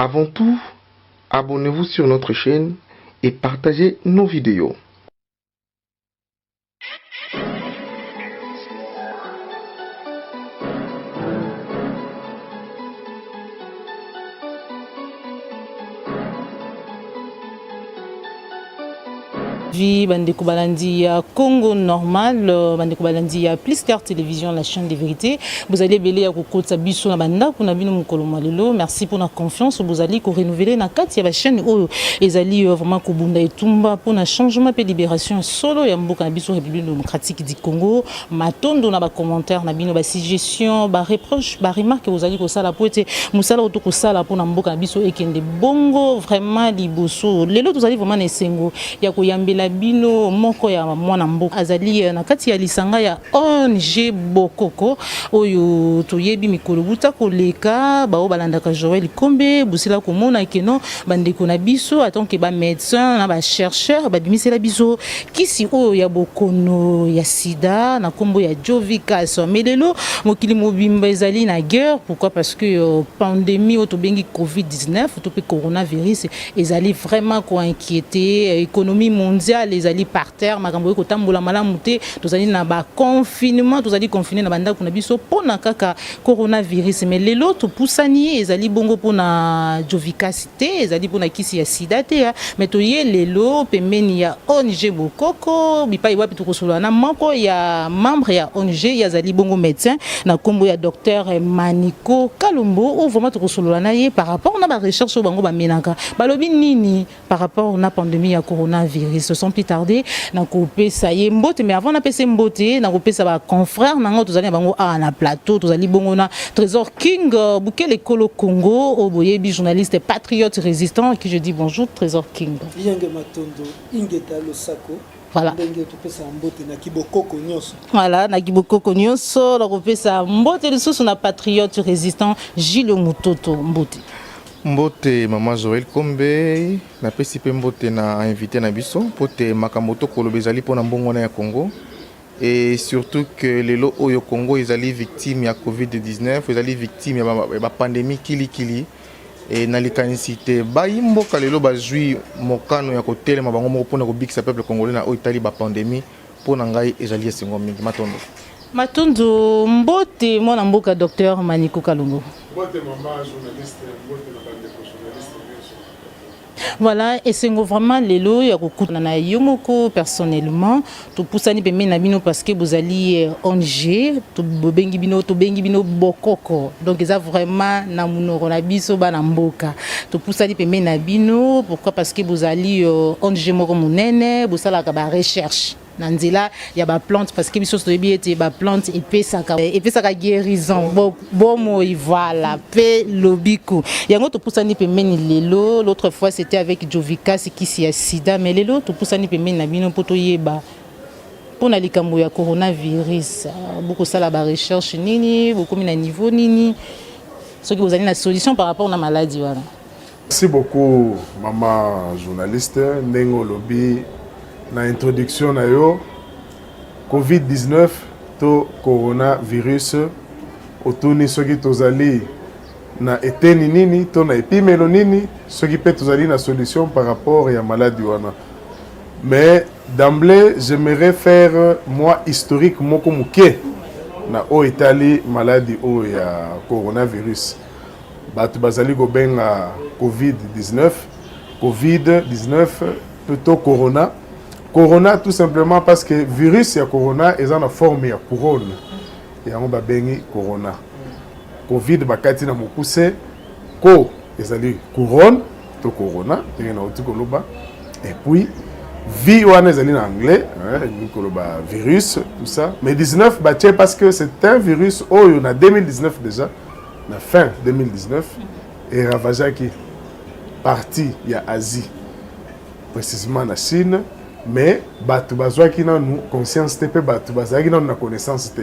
Avant tout, abonnez-vous sur notre chaîne et partagez nos vidéos. Bandeko Balandi ya Congo normal, Bandeko Balandi ya Plus Star Télévision, la chaîne des vérités. Vous allez belé à Kokota Biso na banda pour nabino mukolo malelo. Merci pour la confiance. Vous allez ko renouveler na kati ya la chaîne où ezali vraiment ko bunda etumba pour na changement pe libération solo ya mboka na biso République démocratique du Congo. Matondo na ba commentaire na bino ba suggestion, ba reproche, ba remarque vous allez ko sala pour ete musala oto ko sala pour na mboka na biso ekende bongo vraiment liboso. Lelo vous allez vraiment na sengo ya ko yambela bino moko ya mwana mboka azali na kati ya lisanga ya ONG Bokoko oyo toyebi mikolo buta koleka bao balandaka Joël Kombe busila komona keno bandeko na biso atonke ba médecin na ba chercheur ba bimisela biso kisi oyo ya bokono ya sida na kombo ya Jovikas melelo mokili mobimba ezali na guerre. Pourquoi? Parce que pandémie auto bengi Covid-19 auto pe coronavirus ezali vraiment ko inquiéter économie mondiale les alliés par terre makambo ko tambola malamu te tozali na ba confinement tozali confiné na banda kuna biso pona kaka coronavirus mais lelo to pusani ezali bongo pona Jovikas te ezali pona kisi ya sida te mais to ye lelo pembeni ya ONG Bokoko bipai wapi to kosolola na moko ya membre ya ONG ya zali bongo médecin na kombo ya docteur Maniko Kalumbo ou vraiment to kosolola na ye par rapport na ba recherche bango ba menaka balobi nini par rapport na pandémie ya coronavirus. Sans plus tarder na kopé ça y mbote mais avant na pese mbote na kopé ça ba confrère nango tozali bango na plateau tozali bongo na Trésor King Bukele Kolo Congo oboyebi journaliste patriote résistant qui je dis bonjour Trésor King. Yange Matondo Ingeta Losako. Voilà. Voilà, na Kibokoko nyonso la kopé ça mbote le sous na patriote résistant Gilles Mutoto mbote. Mbote Maman Joël Kombe na pesi pe mbote na invité na biso pote makamoto kolobezali pona mbongo na ya Congo et surtout que lelo oyo Congo ezali victime ya Covid-19 ezali victime ya ba pandémie kili et na likanisité ba imboka lelo ba jui mokano ya kotelema bango moko pona ko bikisa peuple congolais na oyo itali ba pandémie pona ngai ezali esengo mingi matondo mbote mwana mboka docteur Maniko Kalumbo. Mbote maman journaliste mbote na bandeko journaliste. Voilà, et c'est vraiment lelo ya kokutana na yomoko personnellement to pusani pe mena bino parce que vous allez ONG to bengi bino Bokoko donc ça vraiment na munoro na biso bana mboka to pusani pe mena bino pourquoi? Parce que vous allez ONG moko munene vous sala ka ba recherche nanzela ya ba plante parce que biso to biete ba plante epesaka guérison bomo voilà pe lobiko yango to pusani pe meni lelo l'autre fois c'était avec Jovikas qui si ya sida mais lelo to pusani pe meni na bino poto yeba pona likambo ya coronavirus beaucoup ça la ba recherche nini beaucoup na niveau nini ce que vous avez la solution par rapport à la maladie voilà. Merci beaucoup maman journaliste Nengo Lobby. Na introduction na yo Covid-19 to coronavirus otuni soki tozali na eteni nini to na epimelo nini soki pe tozali na solution par rapport à la maladie wana. Mais d'emblée j'aimerais faire moi historique moko muke na o itali maladie o ya coronavirus batu bazali go benga Covid-19 plutôt Corona tout simplement parce que virus ya corona est en forme ya couronne. Et on va bengi corona. Covid bakati na mokuse ko ezali couronne to corona et na otikoloba et puis vi wana ezali en anglais koloba virus tout ça mais 19 batie parce que c'est un virus oyo na 2019 déjà na fin 2019 et ravagaki partie ya Asie précisément na Chine. Mais batu bazwaki na nous conscience te pe batu bazaki na na connaissance te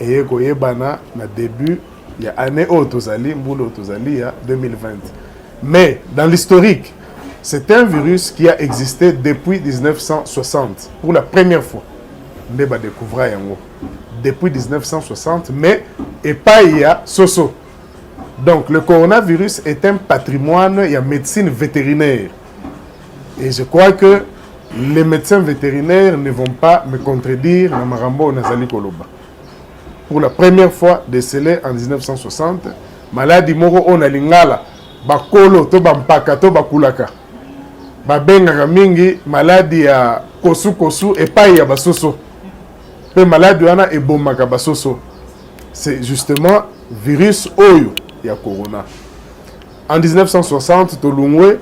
et koyebana na début il y a année tozali mbulo tozali ya 2020 mais dans l'historique c'est un virus qui a existé depuis 1960 pour la première fois nde ba découvrir yango depuis 1960 mais et pas il y a soso Donc, le coronavirus est un patrimoine, il y a médecine vétérinaire. Et je crois que les médecins vétérinaires ne vont pas me contredire dans Marambo Nazali Koloba. Pour la première fois décelé en 1960, maladie moro on a lingala, bakolo to bampaka to bakulaka. Babenga mingi maladie ya kosu et pas ya basoso. Pe maladie wana ebomaka basoso. C'est justement virus oyo ya corona. En 1960, Tolungwe,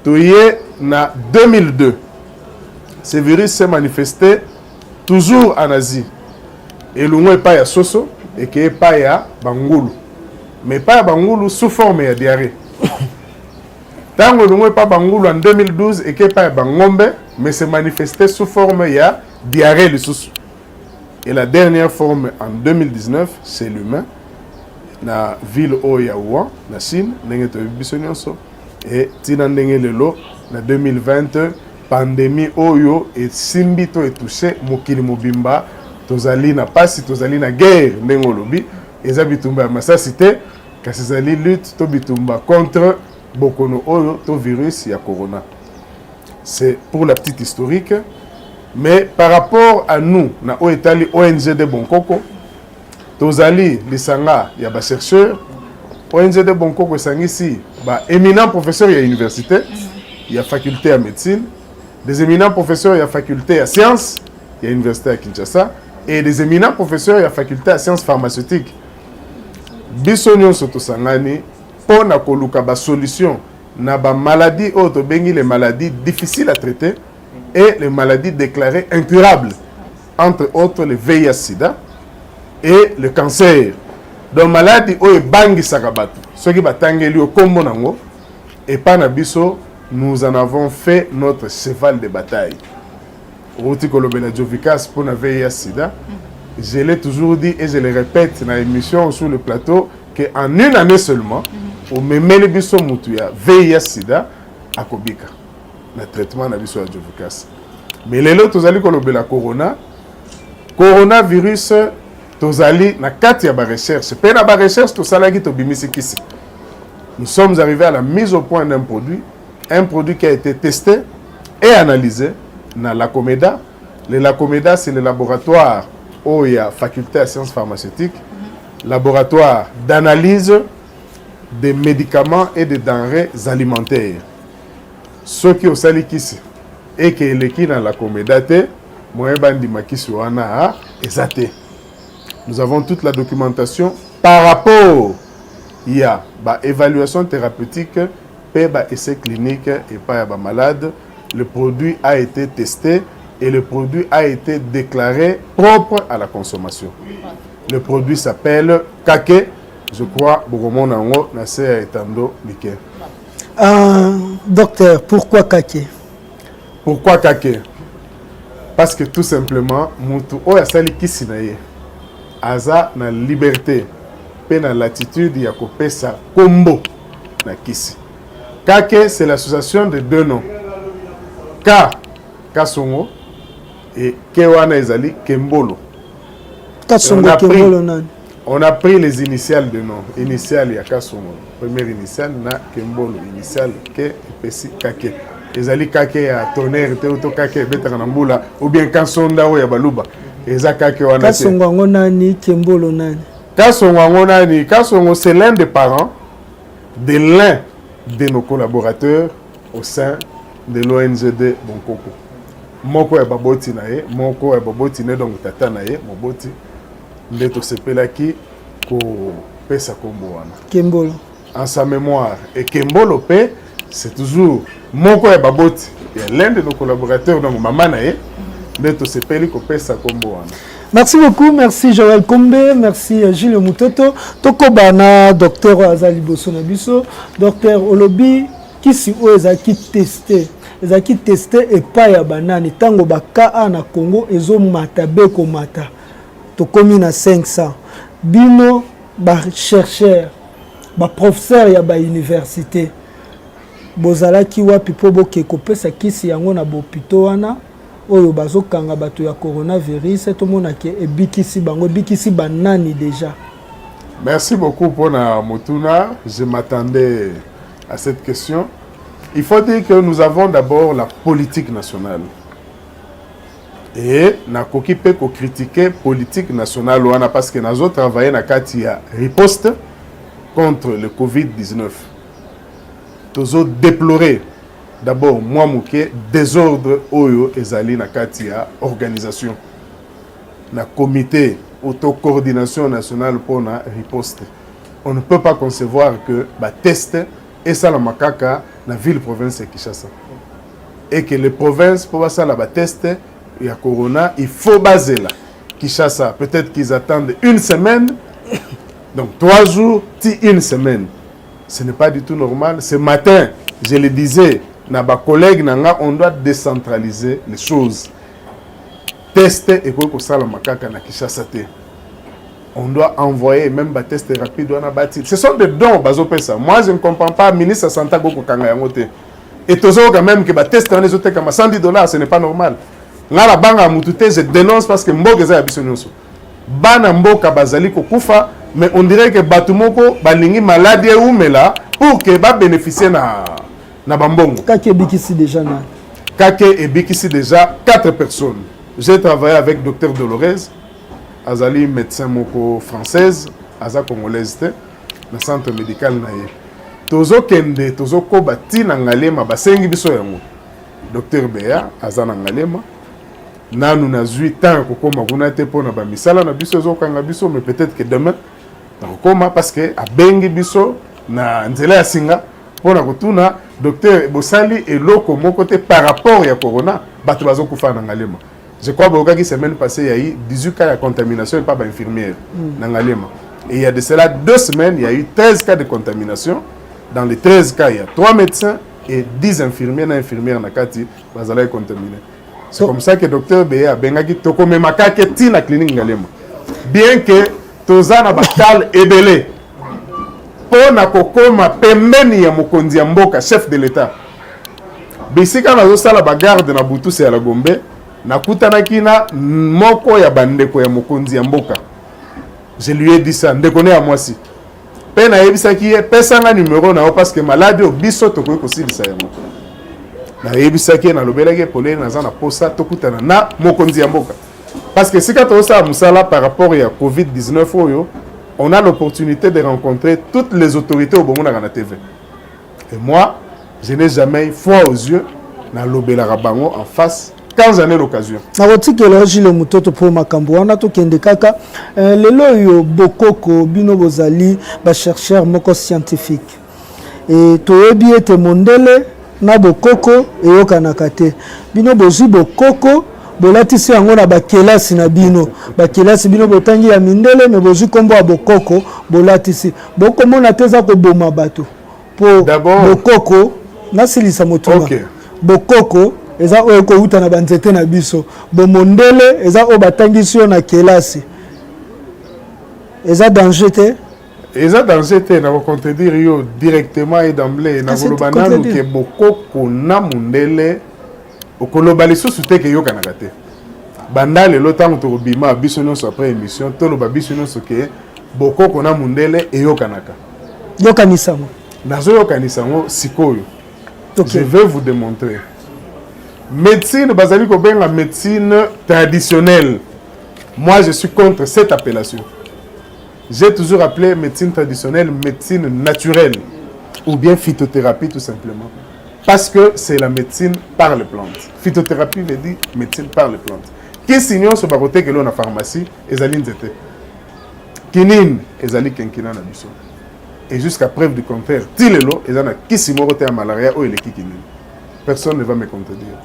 Toye na 2002. Ce virus s'est manifesté toujours en Asie. Et Lungwe pas ya soso et que pas ya bangulu. Mais pas ya bangulu sous forme ya diarrhée. Tango Lungwe pas bangulu en 2012 et que pas ya bangombe, mais s'est manifesté sous forme ya diarrhée le sous. Et la dernière forme en 2019, c'est l'humain. Na ville Oya Wuhan, na Chine, ndenge to biso nyonso. Et tina ndenge lelo na 2020, pandémie Oyo et simbi to touché mokili mobimba, tozali na pasi, tozali na guerre ndenge olobi, eza bitumba ya masasite, kasi ezali lutte to bitumba contre bokono Oyo to virus ya corona. C'est pour la petite historique. Mais par rapport à nous, na Oetali ONG de Bonkoko, Tozali, Lisanga, il y a des chercheurs, ONG de Bonkoko, ici, éminents professeurs, il y a université, il y a faculté à médecine, des éminents professeurs, il y a faculté à sciences, il y a université à Kinshasa, et des éminents professeurs, il y a faculté à sciences pharmaceutiques. Bisonyon Sotosangani, pour na koluka ba solution, na ba maladie auto bengi les maladies difficiles à traiter, et les maladies déclarées incurables, entre autres le VIH-Sida et le cancer. Donc, maladie oye bangi sakabatu, ceux qui batangeli au kombo nango, et pas nabiso, nous en avons fait notre cheval de bataille. Routi kolobela Jovikas pour la VIH-Sida, je l'ai toujours dit et je le répète dans l'émission sur le plateau, qu'en une année seulement, au memele biso mutuya VIH-Sida à Kobika. Le traitement na biso ya Jovikas. Mais les lots tozali kolobela coronavirus tozali na kati ya ba recherche. Pe na ba recherche tosalaki tobimisi kisi. Nous sommes arrivés à la mise au point d'un produit qui a été testé et analysé dans la Comeda. Le Lacomeda, c'est le laboratoire où il y a faculté à sciences pharmaceutiques, laboratoire d'analyse des médicaments et des denrées alimentaires. Ceux qui ont sali kisi et qui est dans la Comedate, nous avons toute la documentation par rapport il y a évaluation thérapeutique, essai clinique et pas malade. Le produit a été testé et le produit a été déclaré propre à la consommation. Le produit s'appelle Kake. Je crois Bouromon Nango Nasser Etando Like. Docteur, pourquoi Kake? Pourquoi Kake? Parce que tout simplement, Moutou Oya Sali Kisinaye, Aza na liberté, pe na latitude ya kopesa kombo na Kisi. Kake, c'est l'association de deux noms. Ka, Kasongo, et Kewana Ezali, Kembolo. Kasongo, Kembolo, nani? On a pris les initiales de nom. Initiale ya Kasongo. Première initiale, na Kembolo. Initiale, Ke, Pesi, Kake. Ezali Kake ya tonnerre, Teoto Kake, Betanambula, ou bien Kansonda ou ya Baluba. Eza Kake wana. Kasongo nani, Kembolo nani? Kasongo nani, Kasongo c'est l'un des parents de l'un de nos collaborateurs au sein de l'ONGD Bonkoko. Moko ya baboti na ye, moko ya baboti ne donc tata na ye, moboti ndeto sepelaki ko pesa kombo wana. Kembolo. En sa mémoire. Et Kembolo pe, c'est toujours moko ya baboti. Il y a l'un de nos collaborateurs donc maman na ye, ndeto sepeli ko pesa kombo wana. Merci beaucoup, merci Joël Kombe, merci Gilles Mutoto. Tokobana, docteur Azali Bosonabiso, docteur Olobi, qui si ezaki testé. Ezaki testé et pas ya banane. Tango baka na Congo, ezo mata beko mata. Tokomi na 500. Bino, ba chercheur, ba professeur ya ba université. Bozalaki wapi po boke kopesa kisi yango na bopito wana. Oyo bazokanga bato ya coronavirus to monake ebikisi bango ebikisi banani déjà. Merci beaucoup pour la Motuna. Je m'attendais à cette question. Il faut dire que nous avons d'abord la politique nationale. Et nous avons critiqué la politique nationale parce que nous avons travaillé dans la riposte contre le Covid-19. Nous avons déploré d'abord moi mouké désordre oyo ezali na kati ya organisation na comité autocoordination nationale pour la riposte. On ne peut pas concevoir que ba test et ça la makaka na ville province de Kinshasa et que les provinces pour ça la ba test il y a corona, il faut baser là Kinshasa, peut-être qu'ils attendent une semaine, donc 3 jours, une semaine. Ce n'est pas du tout normal. Ce matin, je le disais, nos collègues, on doit décentraliser les choses. Tester et quoi que ça la makaka na Kinshasa. On doit envoyer même des tests rapides. Ce sont des dons, bazopesa. Moi, je ne comprends pas. Ministre Santa Goko Kanga Yangote. Et toujours quand même que les tests en les autres comme $110, ce n'est pas normal. Là, la banque a moutouté, je dénonce parce que Mboka est abissonnoso. Bana Mboka bazali kokufa, mais on dirait que Batumoko balingi maladie ou mela pour que ba bénéficier na bambongo. Kake bikisi déjà na. Kake et bikisi déjà 4 personnes. J'ai travaillé avec Dr Dolores, azali médecin moko française, aza congolaise dans le centre médical naye. Tozo kende, tozo ko bati na ngalema basengi biso yango. Dr Béa aza na ngalema. Nanu na zui tant kokoma kuna te pona ba misala na biso zo kanga biso, mais peut-être que demain na kokoma parce que abengi biso na nzela ya singa pona kotuna docteur Bosali et loko moko te par rapport ya corona bato bazo kufa na ngalema. Je crois que la semaine passée, il y a eu 18 cas de contamination et pas d'infirmières dans Ngalema. Et il y a de cela 2 semaines, il y a eu 13 cas de contamination. Dans les 13 cas, il y a 3 médecins et 10 infirmières et infirmières dans Kati, ils allaient contaminer. C'est comme ça que le docteur Béa Bengaki Toko Memaka qui la clinique Ngalema. Bien que Tozana Bakal Ebele, Pona Kokoma Pemeni ya Mokondi Mboka, chef de l'État. Bisika na Zosala Bagarde na Boutou c'est à la Gombe. Nakutanaki na moko ya bandeko ya mokonzi ya mboka. Je lui ai dit ça, ndekone à moi si. Pe na yebisaki pesa nga numéro na parce que malade o biso to ko silisa yango. Na yebisaki na lobelaki polé na za na posa tokutana na mokonzi ya mboka. Parce que si ka to sa musala par rapport à Covid-19 oyo, on a l'opportunité de rencontrer toutes les autorités au Bomona na TV. Et moi, je n'ai jamais foi aux yeux na lobela rabango en face. Quand j'en ai l'occasion. Nakotikela Gilles Mutoto pour makambo wana to kende kaka lelo yo bokoko bino bozali ba chercheur moko scientifique. Et toyebi ete mondele na bokoko eyokanaka te. Bino bozi bokoko bolatisi yango na bakelasi na bino. Bakelasi bino botangi ya mindele me bozi kombo ya bokoko bolatisi. Bokomona teza ko boma bato. Po bokoko nasilisa motuna. Okay. Bokoko eza oyo ko uta na banzete na biso bomondele eza o batangisi yo na kelasi eza danger te eza danger te na contredire yo directement et d'emblée na koloba nanu ke bokoko na mundele okoloba lisusu te ke yokanaka te banda lelo ntango tokobima biso nyonso après émission toloba biso nyonso ke bokoko na mundele eyokanaka yokanisango nazoyokanisango sikoyo. Je vais vous démontrer. Médecine, bazali ko benga médecine traditionnelle. Moi, je suis contre cette appellation. J'ai toujours appelé médecine traditionnelle médecine naturelle ou bien phytothérapie tout simplement. Parce que c'est la médecine par les plantes. Phytothérapie veut dire médecine par les plantes. Qui signons ce baroté que l'on a en pharmacie, ezali nzete. Kinin, ezali kenkina na biso. Et jusqu'à preuve du contraire, tilelo, ezana kisimorote à malaria ou ele kikinin. Personne ne va me contredire.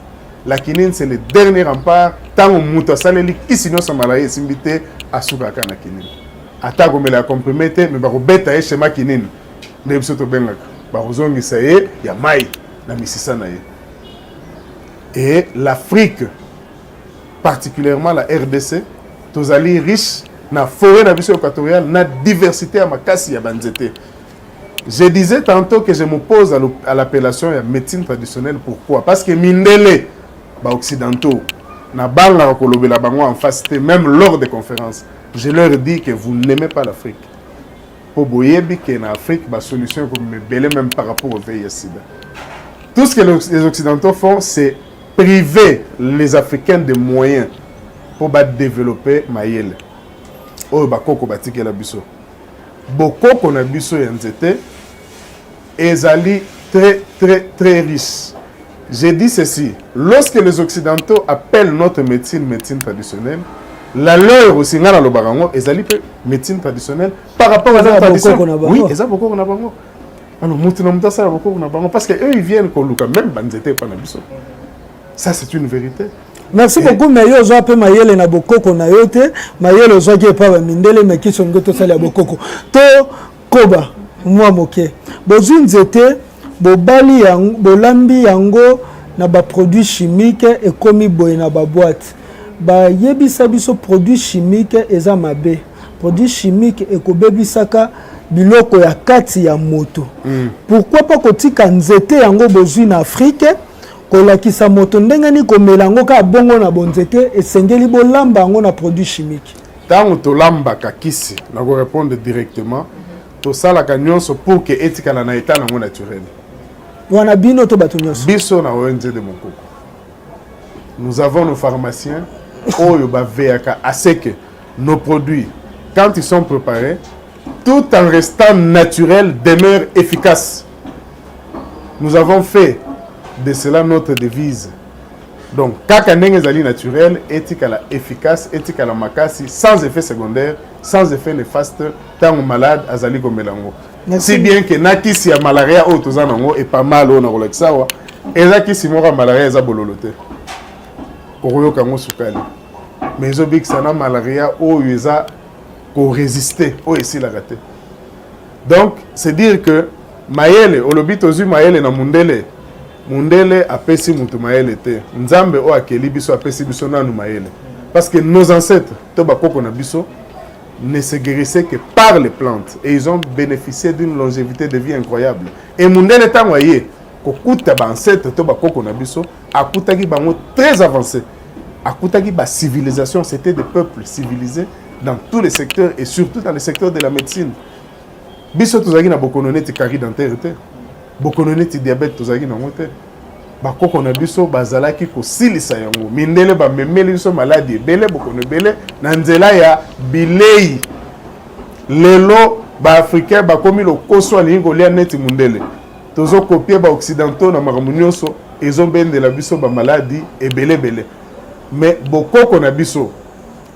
La quinine, c'est le dernier rempart. Tant on mouta saleli, qui sinon sa malaria est invité à soukaka na quinine. Attaque on me l'a comprometté, mais baro beta e schéma quinine. Ne bisoto bengak. Baro zongi saye, ya mai na misisa na ye. Et l'Afrique, particulièrement la RDC, tozali riche na forêt na biso équatoriale, na diversité à makasi ya banzete. Je disais tantôt que je m'oppose à l'appellation de médecine traditionnelle. Pourquoi? Parce que mindele, bah occidentaux, na banga kolobela bango en face, même lors des conférences, je leur dis que vous n'aimez pas l'Afrique. pour boyebi qu'en Afrique la solution comme belé même par rapport au VIH/SIDA. Tout ce que les Occidentaux font, c'est priver les Africains de moyens pour développer Mayele. Oh, bakoko batike la biso. Bokoko na biso yanzete, ezali très riche. J'ai dit ceci, lorsque les Occidentaux appellent notre médecine traditionnelle, la leur aussi, ngana lo barango, ezali médecine traditionnelle par rapport à la tradition. Oui, ezali bokoko na bango. Alors, parce qu'eux, ils viennent qu'on loue même banzete pas na biso. Ça, c'est une vérité. Merci beaucoup, mais yo zo ape mayele na bokoko na yote, mayele zo ki pa mindele mais qui sont goto sala bokoko. To koba moi moke. Bozu nzete bobali yango bolambi yango na ba produits chimiques et komi boye na ba boîte. Ba yebisa biso produits chimiques eza mabe. Produits chimiques et kobebisaka biloko ya kati ya moto. Pourquoi pas kotika nzete yango bozwi na Afrique? Kolakisa moto ndenge ni komela yango ka bongo na bonzete esengeli bolamba yango na produit chimique. Tant to lamba ka kisi, na ko répondre directement, to sala ka nyonso pour que etika na état nango naturel. Wana bino to bato nyonso. Biso na ONG de Mokoko. Nous avons nos pharmaciens oyo ba veaka à ce que nos produits quand ils sont préparés tout en restant naturel demeurent efficaces. Nous avons fait de cela notre devise. Donc, kaka ndenge ezali naturel, etikala efficace, etikala makasi, sans effet secondaire, sans effet néfaste, tant malade azali komelango. Si bien que nakisi ya malaria o tozanango et pas mal o na kolaksawa, ezaki mora malaria eza bololote. Oroyo kango sukali. Mais ezobik sana malaria o eza ko résister, o esi la raté. Donc, c'est dire que mayele, olobi tozu mayele na mundele. Mundele apesi mutu mayele te. Nzambe o akeli biso apesi biso nanu mayele. Parce que nos ancêtres, to bakoko na biso, ne se guérissaient que par les plantes. Et ils ont bénéficié d'une longévité de vie incroyable. Et mundele tangoye, kokuta ba ancêtres to bakoko na biso, akutaki bango très avancé. Akutaki ba civilisation, c'était des peuples civilisés dans tous les secteurs et surtout dans le secteur de la médecine. Biso tozaki na bokononeti kari dentaire te. Bokononeti diabète tozaki na ngote. Bakoko na biso bazalaki ko silisa yango. Mindele ba memeli biso maladie bele bokono bele na nzela ya bilei. Lelo ba africain ba komi lo koso ali ngolia neti mundele. Tozo copier ba occidentaux na maramunyoso ezombende la biso ba maladie e bele. Mais bokoko na biso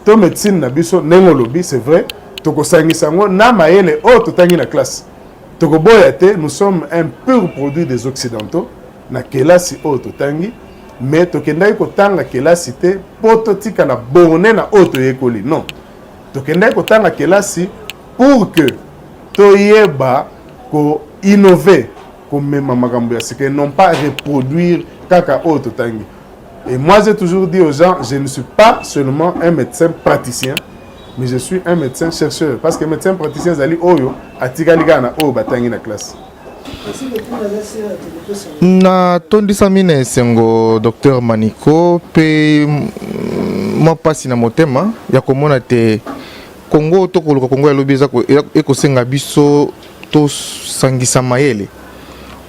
to médecine na biso nengolobi c'est vrai. Toko sangisa ngo na mayele o totangi na classe. Toko boyate, nous sommes un pur produit des occidentaux na kelasi o totangi, mais tokendai ko tanga kelasi te poto tika na borne na auto yekoli. Non. Tokendai ko tanga kelasi pour que toyeba ko innover ko mema makambo ya sike, non pas reproduire kaka o totangi. Et moi j'ai toujours dit aux gens, je ne suis pas seulement un médecin praticien, mais je suis un médecin chercheur. Parce que médecin praticien, zali oyo, atikaliga na oyo batangi na classe. Na tondisa mine sengo Dr Maniko, pe moi pasi na motema, ya komona te Congo to koluka Congo ya lobi eko senga biso to sangisa mayele.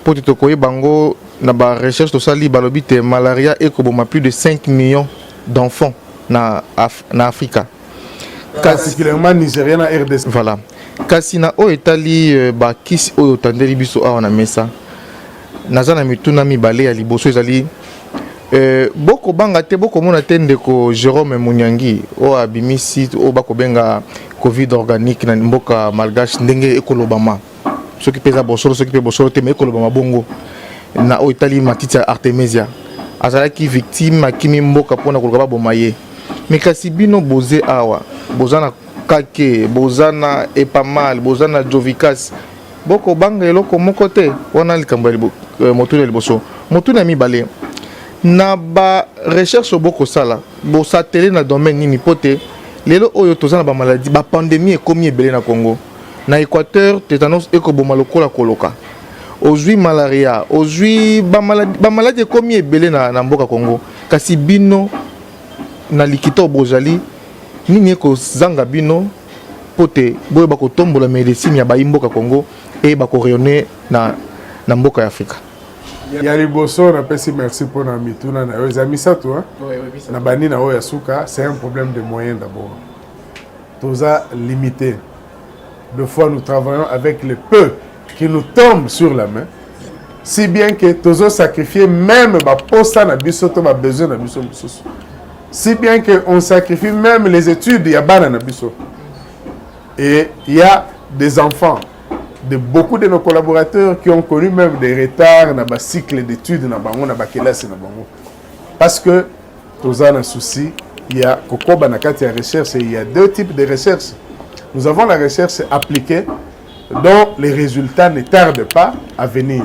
Po te koye bango na ba recherche to sali balobi te malaria eko boma plus de 5 millions d'enfants na Afrika. Particulièrement Nigérien à RDC. Voilà. Kasina o etali ba kisi o tandeli biso awa na mesa. Nazana mituna mibale ya liboso ezali boko banga te boko mona tende ko Jérôme Munyangi o abimisi o bako benga Covid organique na mboka malgache ndenge ekolobama. Soki peza bosolo soki pe bosolo te me ekolobama bongo. Na o etali matiti Artemisia. Azalaki victime akimi mboka pona koloba bomaye. Mais kasi bino boze awa bozana kake bozana epamal bozana jovicas boko banga eloko moko te wana likambo motu ya liboso motu na mibale na ba recherche boko sala bo satellite na domaine nini pote lelo oyo tozana ba maladie ba pandémie ekomi ebele na Congo na Équateur tétanos ekoboma lokola koloka ozwi malaria ozwi ba maladie ekomi ebele na mboka Congo kasi bino na likito bozali nini ko zanga bino pote boye bako tombola médecine ya baimboka Congo et bako rayonner na mboka ya Afrika. Ya liboso na pesi merci pour na mituna na yo ezami sato hein. Na bani na oya suka, c'est un problème de moyens d'abord. Toza limité. Deux fois nous travaillons avec le peu qui nous tombe sur la main. Si bien que tozo sacrifier même ba posta na biso to ba besoin na biso mususu. Si bien que on sacrifie même les études ya bana na biso. Et il y a des enfants de beaucoup de nos collaborateurs qui ont connu même des retards dans le cycle d'études dans la classe. Parce que, tous un souci, il y a recherche, il y a deux types de recherche. Nous avons la recherche appliquée, dont les résultats ne tardent pas à venir.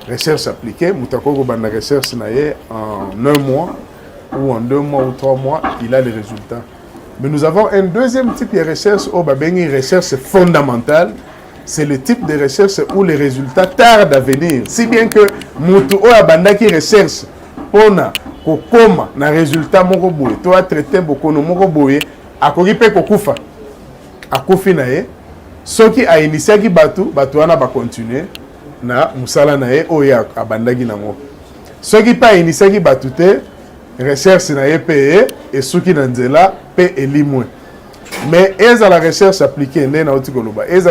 Recherche appliquée, la recherche en 1 mois, ou en 2 mois ou 3 mois, il a les résultats. Mais nous avons un deuxième type de recherche, une recherche fondamentale. C'est le type de recherche où les résultats tardent à venir. Si bien que Moutou Abanda qui recherche pour na résultat moko boye, to a traité beaucoup no moko boye, akoki pe kokufa. Akufi na ye, soki a initié ki batu wana ba continuer na musala na ye oya abanda ki nango. Soki pa initié ki batu te, recherche na ye pe et soki na nzela pe elimwe. Mais et à la recherche appliquée, et à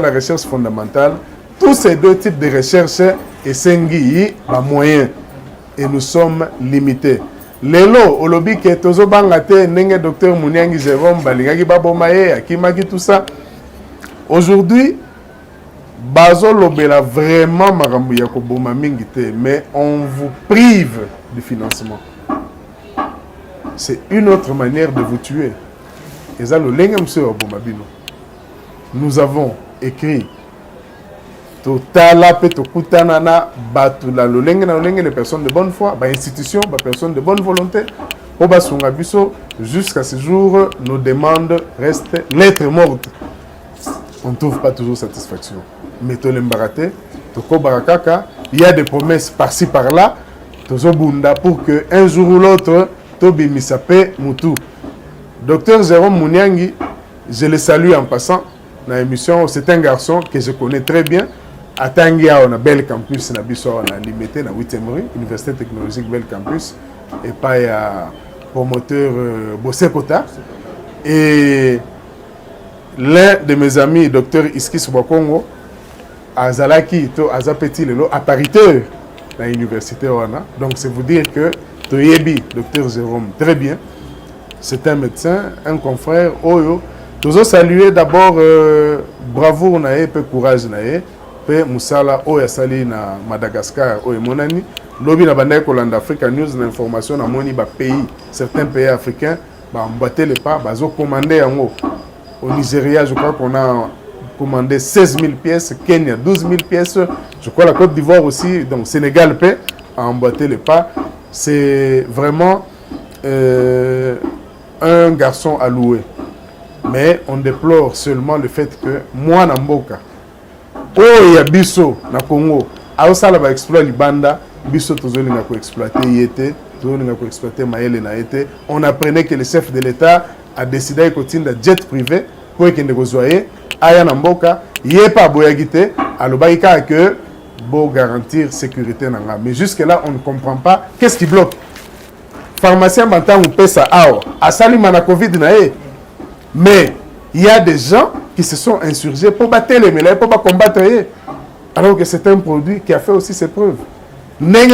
la recherche fondamentale, tous ces deux types de recherche et sengi moyens et nous sommes limités. Lelo, au lobby que tozo bangate, nenge docteur Mouniangi Jérôme, balingaki babomaye, akimaki tout ça. Aujourd'hui, bazo lobela vraiment marambu ya koboma mingite, mais on vous prive du financement. C'est une autre manière de vous tuer. Nous avons écrit Totala Petokoutanana Batula les personnes de bonne foi, institutions, les personnes de bonne volonté. Jusqu'à ce jour, nos demandes restent lettres mortes. On ne trouve pas toujours satisfaction. Mais il y a des promesses par-ci par-là, pour qu'un jour ou l'autre, Tobi Misape Moutou. Docteur Jérôme Mouniangi, je le salue en passant dans l'émission. C'est un garçon que je connais très bien. À Tangia, on a Bel Campus, on a limité, dans 8e rue, Université technologique Bel Campus, et pas promoteur Bossé Kota. Et l'un de mes amis, docteur Iski Subakongo, à Zalaki, à Zapeti, à pariteur dans l'université. Donc, c'est vous dire que Toyebi, docteur Jérôme, très bien. C'est un médecin, un confrère. Oyo. Nous saluer d'abord bravoure nae, peu courage nae, peu Moussala, Oya Sali na Madagascar, Oya Monani. Lobby na Bandaï Kolanda Africa News, l'information na moni ba pays, certains pays africains, ba emboîter les pas, ba zo commandé en haut. Au Nigeria, je crois qu'on a commandé 16 000 pièces, Kenya 12 000 pièces, je crois la Côte d'Ivoire aussi, donc Sénégal peut emboîter les pas. C'est vraiment un garçon à louer. Mais on déplore seulement le fait que moi, Namboka, oh, ya biso na Congo, aosala ba exploit libanda, biso tozolinga ko exploiter yete, tozolinga ko exploiter maele na yete. On apprenait que le chef de l'État a décidé de continuer de jet privé pour qu'il ne rezoye aya Namboka, yepa boyagite, alobaka que pour garantir sécurité nanga. Mais jusque là, on ne comprend pas qu'est-ce qui bloque. Pharmacien Bantan ou Pesa Ao, à Salimana Covid nae. Mais il y a des gens qui se sont insurgés pour battre les mêlés, pour combattre. Alors que c'est un produit qui a fait aussi ses preuves. Mais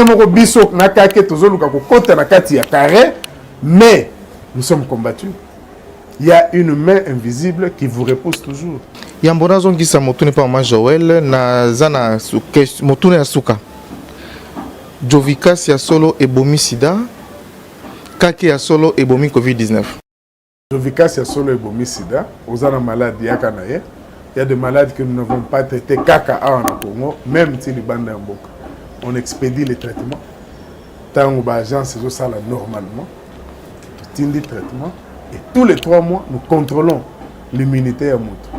nous sommes combattus. Il y a une main invisible qui vous repousse toujours. Yambona zongi sa motune pa mama Joël na zana motune asuka. Jovika ya solo ebomi sida. Kaki ya solo ebomi Covid-19. Jovika ya solo ebomi sida. Ozana malade yakanaye. Il y a des malades que nous n'avons pas traités kaka en Congo, même si les bandes en boca. On expédie les traitements. Tant que l'agence est ça normalement. Tindi traitement. Et tous les 3 mois, nous contrôlons l'immunité à moto.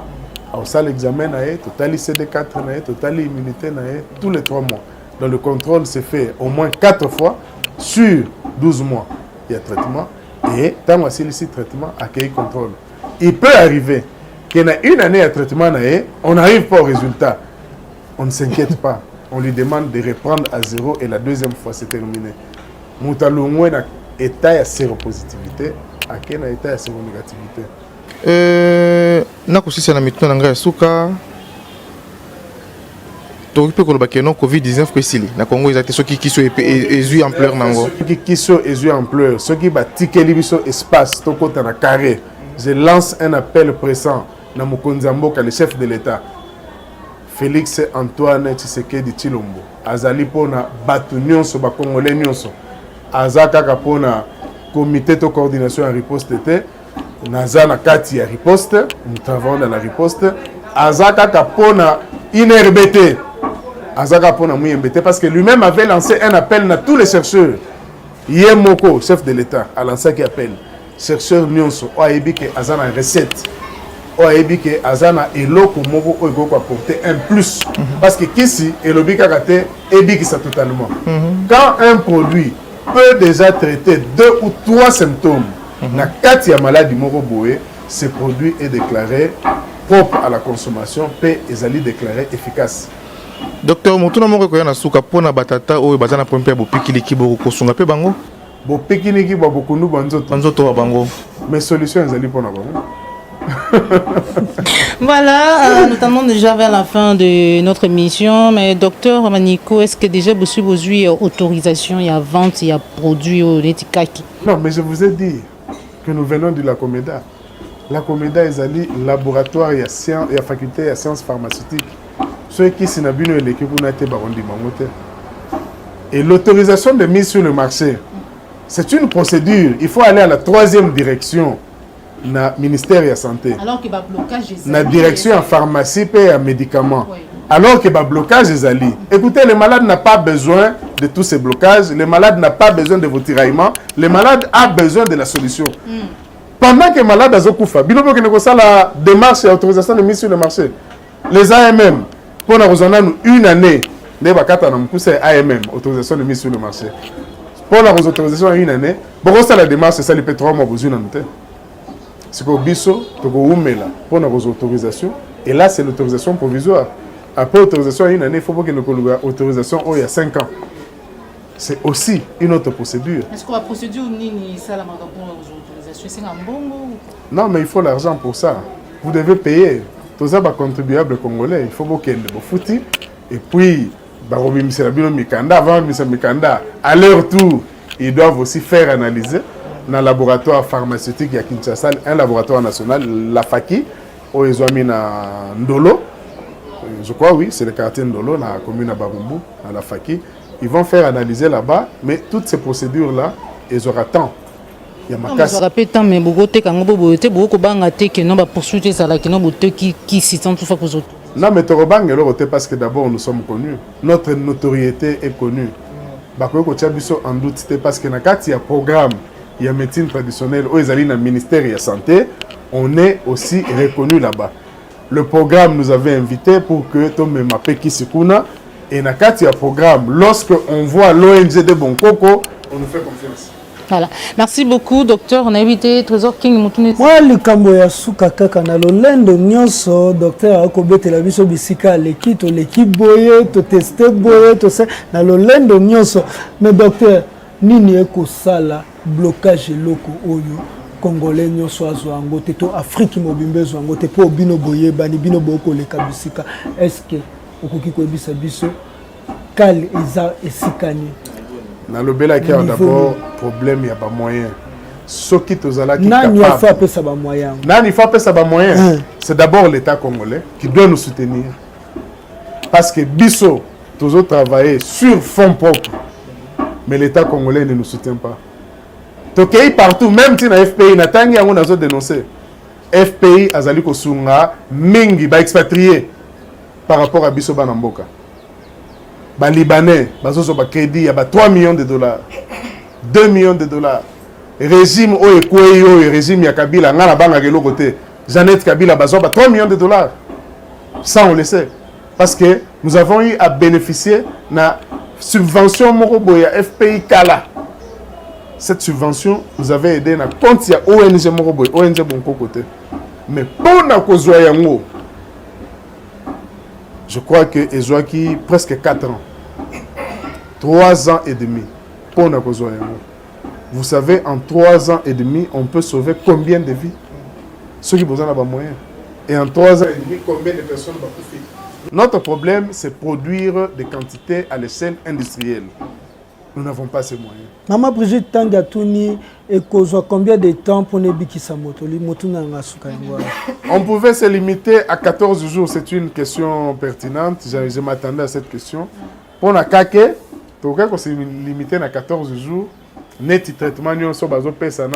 Alors ça, l'examen a été, total CD4 a été, total immunité a été, tous les 3 mois. Donc le contrôle se fait au moins 4 fois sur 12 mois. Il y a traitement. Et tant que c'est traitement, accueil contrôle. Il peut arriver qu'il y a une année à traitement, on n'arrive pas au résultat. On ne s'inquiète pas. On lui demande de reprendre à zéro et la deuxième fois, c'est terminé. Moutalongwe na état à séropositivité, à quel état à séronégativité. Nakosisa na mituna nanga suka. Tokipe ko lobake non Covid-19 pesili. Na Congo ezate soki kiso ezu ampleur nango. Soki kiso ezu ampleur, soki ba tikeli biso espace tokota na carré. Je lance un appel pressant na mokonzi mboka le chef de l'État. Félix Antoine Tshisekedi Tshilombo azali pona batu nyonso ba congolais nyonso azaka ka pona comité de coordination en riposte te naza na kati ya riposte, nous travaillons dans la riposte, azaka ka pona INRBT azaka pona MBT parce que lui-même avait lancé un appel à tous les chercheurs. Yemoko, chef de l'État, a lancé un appel chercheurs nyonso oyebi ke azana recette oyebi ke azana eloko moko oyo ko apporter un plus parce que kisi elobi kaka te ebi ça totalement. Quand un produit peut déjà traiter 2 ou 3 symptômes na kati ya maladie moko boye, ce produit est déclaré propre à la consommation pe ezali déclaré efficace. Docteur Mutuna moko ko yana suka pona batata oyo bazana pompe bopikili kiboko kosunga pe bango bopikili kiboko kundu banzoto wa bango mais solution ezali pona bango. Voilà, nous tendons déjà vers la fin de notre émission. Mais docteur Maniko, est-ce que déjà vous avez autorisation, il y a vente, il y a produit au Netikaki? Non, mais je vous ai dit que nous venons de la Comeda. La Comeda est un laboratoire, il y a faculté, il y a sciences pharmaceutiques. Ceux qui sont venus à l'équipe, on a été barondi mamote. Et l'autorisation de mise sur le marché, c'est une procédure. Il faut aller à la 3e direction. Na ministère de la santé. Alors qu'il y a blocage na direction en pharmacie et en médicaments. Oui. Alors qu'il y a blocage des alliés. Écoutez, le malade n'a pas besoin de tous ces blocages. Le malade n'a pas besoin de vos tiraillements. Le malade a besoin de la solution. Pendant que le malade a zokoufa, binobo que nous la démarche et autorisation de mise sur le marché. Les AMM, pour nous une année, les bakata nous poussent AMM, autorisation de mise sur le marché. Pour la autorisation une année, pour la démarche, c'est ça les pétrole moi besoin d'en c'est que biso pour nos autorisations et là c'est l'autorisation provisoire. Après autorisation à une année, il faut pas que nous ayons autorisation il y a 5 ans. C'est aussi une autre procédure. Est-ce que la procédure ni ça la pour l'autorisation c'est un bon mot? Non, mais il faut l'argent pour ça. Vous devez payer. Tous ça contribuable congolais, il faut que vous fouti et puis avant Mikanda à leur tour, ils doivent aussi faire analyser dans le laboratoire pharmaceutique à Kinshasa, un laboratoire national, la FAKI, où ils ont mis à Ndolo. Je crois, oui, c'est le quartier Ndolo, dans la commune de Barumbu, à la FAKI. Ils vont faire analyser là-bas, mais toutes ces procédures-là, ils auront temps. Il y a ma casse. Je rappelle tant, mais beaucoup qui s'y sentent tout fois pour autres. Non, mais Torobang est parce que d'abord nous sommes connus. Notre notoriété est connue. Bakoko Tchabiso en doute, c'était parce que dans il y a un programme. Il y a médecine traditionnelle, où ils allaient dans le ministère de la Santé, on est aussi reconnu là-bas. Le programme nous avait invité pour que Tomé Mapeki Sikuna, et dans il y a un programme, lorsque on voit l'ONG de Bonkoko, on nous fait confiance. Voilà. Merci beaucoup, docteur. On a invité Trésor King Moutoune. Moi, le Kambo ya suka kaka na lolendo nyonso, docteur akobete la biso bisika l'équipe boye, to tester boye, to se na lolendo nyonso. Mais docteur, nini eko sala blocage loko oyo congolais nyonso azwango te to Afrique mobimbe zwango te po bino boye bani bino boko le kabisika. Est-ce que okoki ko ebisa biso kal eza esikani? Dans le bel accueil, d'abord, problème, il y a pas moyen. Ce qui est là, qui il faut appeler ça pas moyen. Il faut appeler ça pas moyen. C'est d'abord l'État congolais qui doit nous soutenir. Parce que Bisso, toujours travailler sur fonds propres. Mais l'État congolais ne nous soutient pas. Donc, partout, même si la FPI, on a dénoncé. FPI, Azali Kosunga, Mingi, expatrié par rapport à Bisso Banamboka. Les Libanais, ils ont crédit, il y a 3 millions de dollars, 2 millions de dollars. Régime le régime Kabila, Jeannette Kabila, ils ont 3 millions de dollars. Ça, on le sait. Parce que nous avons eu à bénéficier de la subvention Moroboya FPI Kala. Cette subvention nous avait aidé dans compte ONG Moroboya, ONG Bonko côté. mais pour na kozwa yango je crois que ezwaki presque 4 ans 3 ans et demi pour na kozwa yango. Vous savez, en 3 ans et demi, on peut sauver combien de vies? Ceux qui ont besoin de moyens. Et en 3 ans et demi, combien de personnes vont profiter? Notre problème, c'est produire des quantités à l'échelle industrielle. Nous n'avons pas ces moyens. Maman Brigitte Tangatuni, et combien de temps pour ne bikisa moto? On pouvait se limiter à 14 jours. C'est une question pertinente. Je m'attendais à cette question. Pour la kake, on s'est limité à 14 jours. Net traitement nous sommes basés sur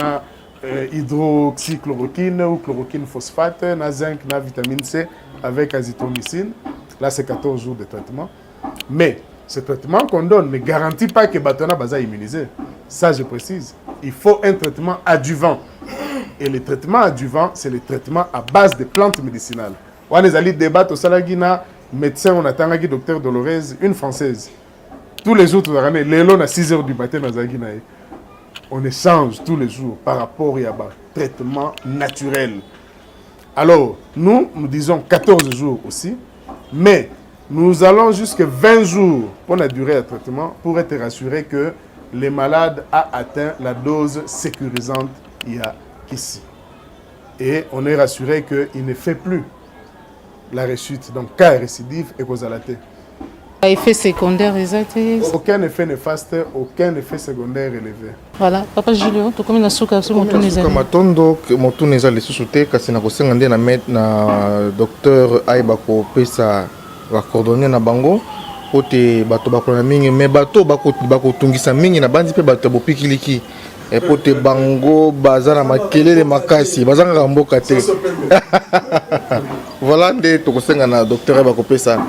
hydroxychloroquine ou chloroquine phosphate, na zinc, na vitamine C avec azithromycine. Là c'est 14 jours de traitement. Mais ce traitement qu'on donne ne garantit pas que Batona va immuniser. Ça je précise. Il faut un traitement adjuvant. Et le traitement adjuvant, c'est le traitement à base de plantes médicinales. On a allé débattre au Salagina, médecin, on attend un docteur Dolores, une française. Tous les jours, les longs à 6 h du matin dans Zagina. On échange tous les jours par rapport à un traitement naturel. Alors, nous disons 14 jours aussi, mais nous allons jusqu'à 20 jours pour la durée de traitement pour être rassuré que les malades ont atteint la dose sécurisante il y a ici. Et on est rassuré qu'il ne fait plus la rechute. Donc, cas récidive et causalité. Effet secondaire, exact. Aucun effet néfaste, aucun effet secondaire élevé. Voilà, Papa Julio, tu comme nasuka sur mon tour les matondo mon tour les les sous-souté kasi na kosenga nde na mettre na docteur Aiba ko pesa va coordonner na bango pote bato bakola mingi mais bato bako tungisa mingi na bandi pe bato bopikiliki et pote bango bazana makelele makasi bazanga mboka te. Voilà nde to kosenga na docteur Aiba ko pesa.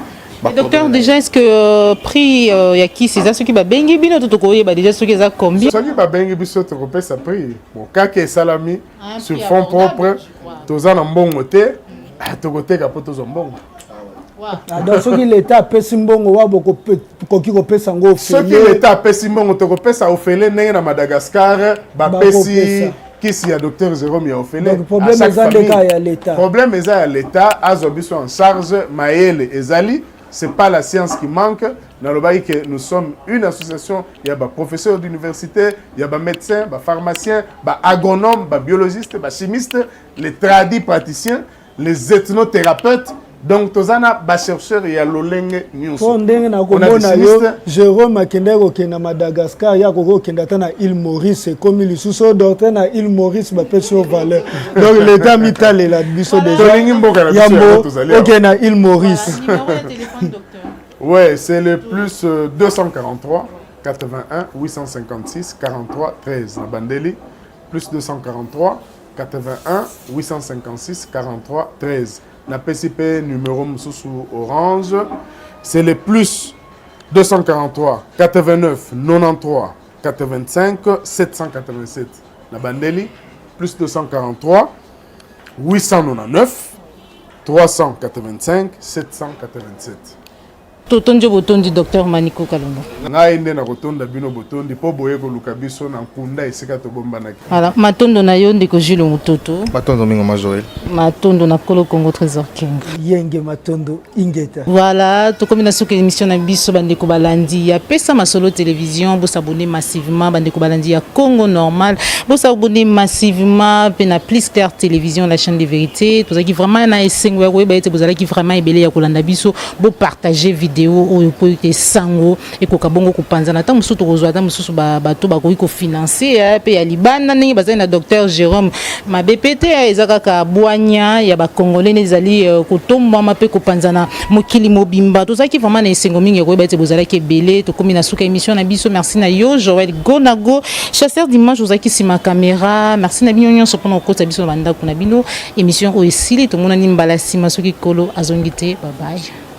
Docteur, déjà, est-ce que prix yaki c'est ça ce qui va bengi bino to ko yeba déjà ce qui za combien? Ce qui va bengi biso to ko pesa prix. Bon cas que salami sur fonds propres, toza na mbongo te, to côté ka poto zo mbongo. Donc ce qui l'état pesi mbongo wa boko koki ko pesa ngo ce qui l'état pesi mbongo to ko pesa ofele na Madagascar, ba pesi Qu'est-ce qu'il y a docteur Jérôme Yaofele? Le problème est à l'État. Le problème est à l'État. Azobiso en charge, Maël et Zali. Ce n'est pas la science qui manque. Nous sommes une association. Il y a des professeurs d'université, il y a des médecins, des pharmaciens, des agronomes, des biologistes, des chimistes, les tradis praticiens, les ethnothérapeutes. Donc, tozana ba chercheurs ya lolenge news. On a Jérôme Akendego qui na Madagascar ya koko kendata na île Maurice comme il sous docteur na île Maurice ba pèse valeur. Donc l'état mitale la biso déjà. Yambo OK na île Maurice. Numéro de téléphone docteur. Ouais, c'est le plus 243 81 856 43 13 na Bandeli plus 243 81 856 43 13. La PCP numéro sous orange, c'est le plus 243 89 93 85 787. La Bandeli, plus 243 899 385 787. Totonjo botondi docteur Maniko Kalongo. Ngai nde na kotonda bino botondi po boye ko lukabiso na nkunda esika to bombanaki. Voilà, matondo na yo ndeko Jules Mutoto. Matondo mingo Majoel. Matondo na Kolo Congo Trésor King. Yenge matondo ingeta. Voilà, to comme na souka émission na biso bandeko balandi ya pesa masolo télévision, bo s'abonner massivement bandeko balandi ya Congo normal, bo s'abonner massivement pe na Plus Clair télévision la chaîne de vérité, to zaki vraiment na esengwa ko ba ete bozala ki vraiment ebele ya kolanda biso, bo partager vidéo oyo po ke sango e ko kabongo kupanza na ta mususu kozwa ta mususu bato bakoki ko financer pe ya libanda ndenge bazali na docteur Jérôme mabepete ezaka ka bwanya ya ba congolais ezali kotomba mape kopanza na mokili mobimba to zaki vraiment na esengo mingi ko ba ete bozala ke belé to komi na suka émission na biso. Merci na yo Joël Gonago chasseur d'image ozaki sima caméra. Merci na bino nyonso pona okota biso banda kuna bino émission o esili to mona nimbala sima soki kolo azongite. Bye bye.